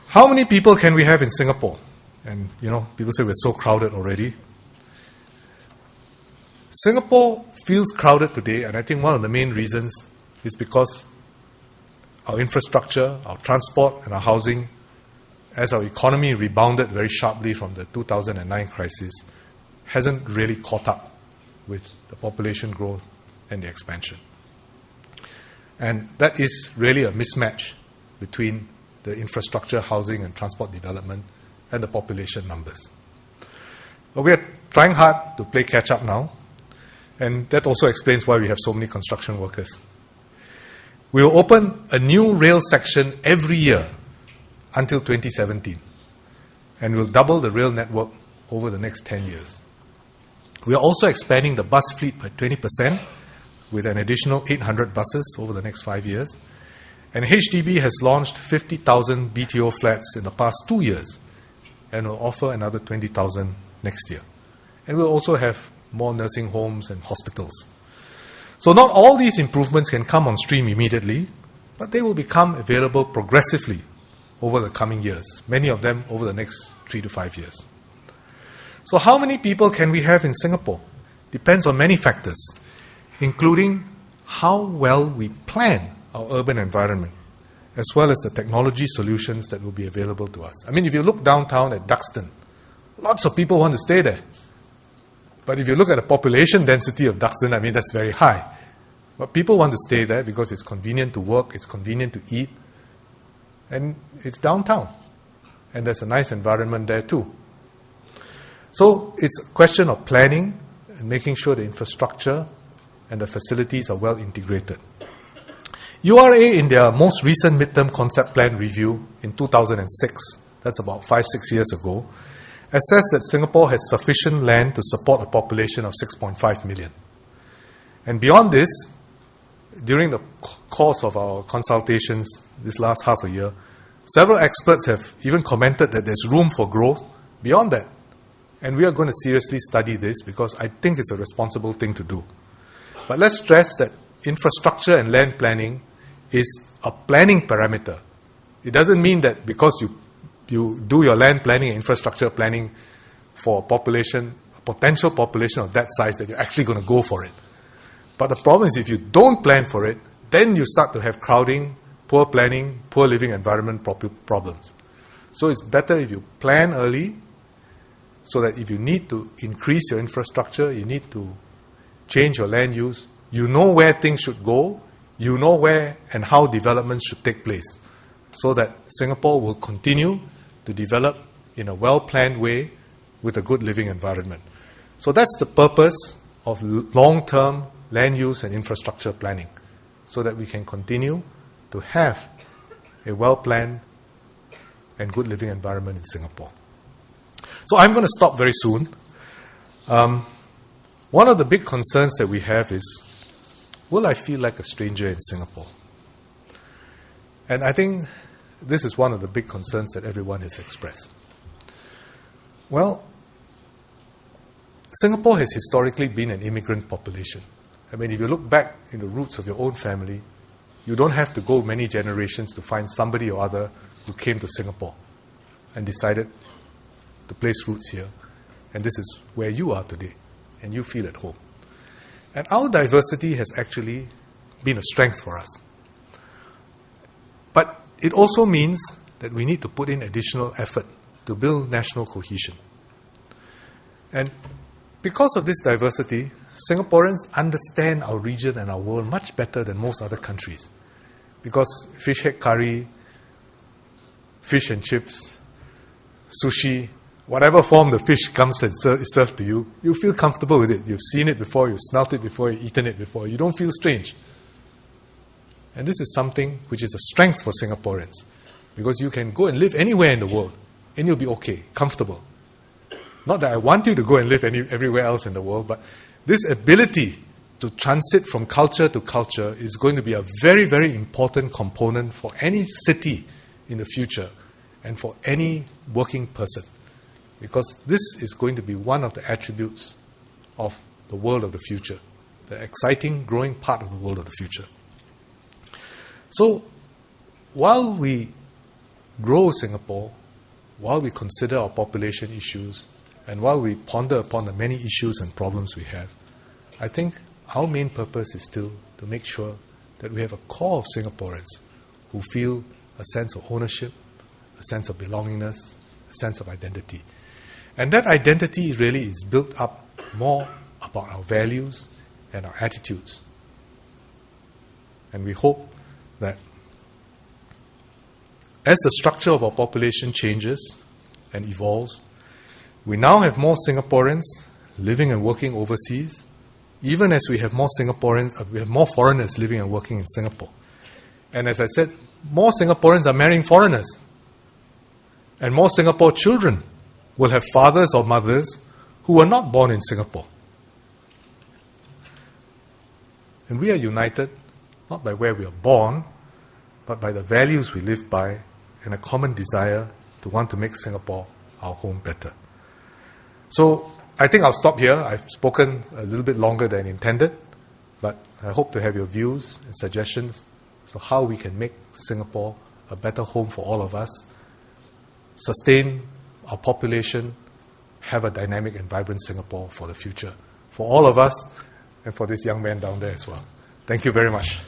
How many people can we have in Singapore? And, people say we're so crowded already. Singapore feels crowded today, and I think one of the main reasons is because our infrastructure, our transport, and our housing, as our economy rebounded very sharply from the 2009 crisis, hasn't really caught up with the population growth and the expansion. And that is really a mismatch between the infrastructure, housing, and transport development and the population numbers. But we are trying hard to play catch-up now, and that also explains why we have so many construction workers. We will open a new rail section every year until 2017, and we'll double the rail network over the next 10 years. We are also expanding the bus fleet by 20%, with an additional 800 buses over the next 5 years. And HDB has launched 50,000 BTO flats in the past 2 years, and will offer another 20,000 next year. And we'll also have more nursing homes and hospitals. So not all these improvements can come on stream immediately, but they will become available progressively over the coming years, many of them over the next 3 to 5 years. So how many people can we have in Singapore? Depends on many factors, including how well we plan our urban environment, as well as the technology solutions that will be available to us. I mean, if you look downtown at Duxton, lots of people want to stay there. But if you look at the population density of Duxton, I mean, that's very high. But people want to stay there because it's convenient to work, it's convenient to eat, and it's downtown. And there's a nice environment there too. So it's a question of planning and making sure the infrastructure and the facilities are well integrated. URA, in their most recent midterm concept plan review in 2006, that's about 5-6 years ago, assessed that Singapore has sufficient land to support a population of 6.5 million. And beyond this, during the course of our consultations this last half a year, several experts have even commented that there's room for growth beyond that. And we are going to seriously study this because I think it's a responsible thing to do. But let's stress that infrastructure and land planning is a planning parameter. It doesn't mean that because you do your land planning and infrastructure planning for a potential population of that size, that you're actually going to go for it. But the problem is if you don't plan for it, then you start to have crowding, poor planning, poor living environment problems. So it's better if you plan early, so that if you need to increase your infrastructure, you need to change your land use, you know where things should go, you know where and how development should take place, so that Singapore will continue to develop in a well-planned way with a good living environment. So that's the purpose of long-term land use and infrastructure planning, so that we can continue to have a well-planned and good living environment in Singapore. So I'm going to stop very soon. One of the big concerns that we have is, will I feel like a stranger in Singapore? And I think this is one of the big concerns that everyone has expressed. Well, Singapore has historically been an immigrant population. I mean, if you look back in the roots of your own family, you don't have to go many generations to find somebody or other who came to Singapore and decided to place roots here. And this is where you are today, and you feel at home. And our diversity has actually been a strength for us. But it also means that we need to put in additional effort to build national cohesion. And because of this diversity, Singaporeans understand our region and our world much better than most other countries. Because fish head curry, fish and chips, sushi, whatever form the fish comes and is served to you, you feel comfortable with it. You've seen it before, you've smelt it before, you've eaten it before. You don't feel strange. And this is something which is a strength for Singaporeans, because you can go and live anywhere in the world and you'll be okay, comfortable. Not that I want you to go and live everywhere else in the world, but this ability to transit from culture to culture is going to be a very, very important component for any city in the future and for any working person. Because this is going to be one of the attributes of the world of the future, the exciting, growing part of the world of the future. So, while we grow Singapore, while we consider our population issues, and while we ponder upon the many issues and problems we have, I think our main purpose is still to make sure that we have a core of Singaporeans who feel a sense of ownership, a sense of belongingness, a sense of identity. And that identity really is built up more about our values and our attitudes. And we hope that as the structure of our population changes and evolves, we now have more Singaporeans living and working overseas, even as we have more Singaporeans, we have more foreigners living and working in Singapore. And as I said, more Singaporeans are marrying foreigners. And more Singapore children will have fathers or mothers who were not born in Singapore. And we are united not by where we are born, but by the values we live by and a common desire to want to make Singapore our home better. So I think I'll stop here. I've spoken a little bit longer than intended, but I hope to have your views and suggestions so how we can make Singapore a better home for all of us, sustain our population, have a dynamic and vibrant Singapore for the future, for all of us and for this young man down there as well. Thank you very much.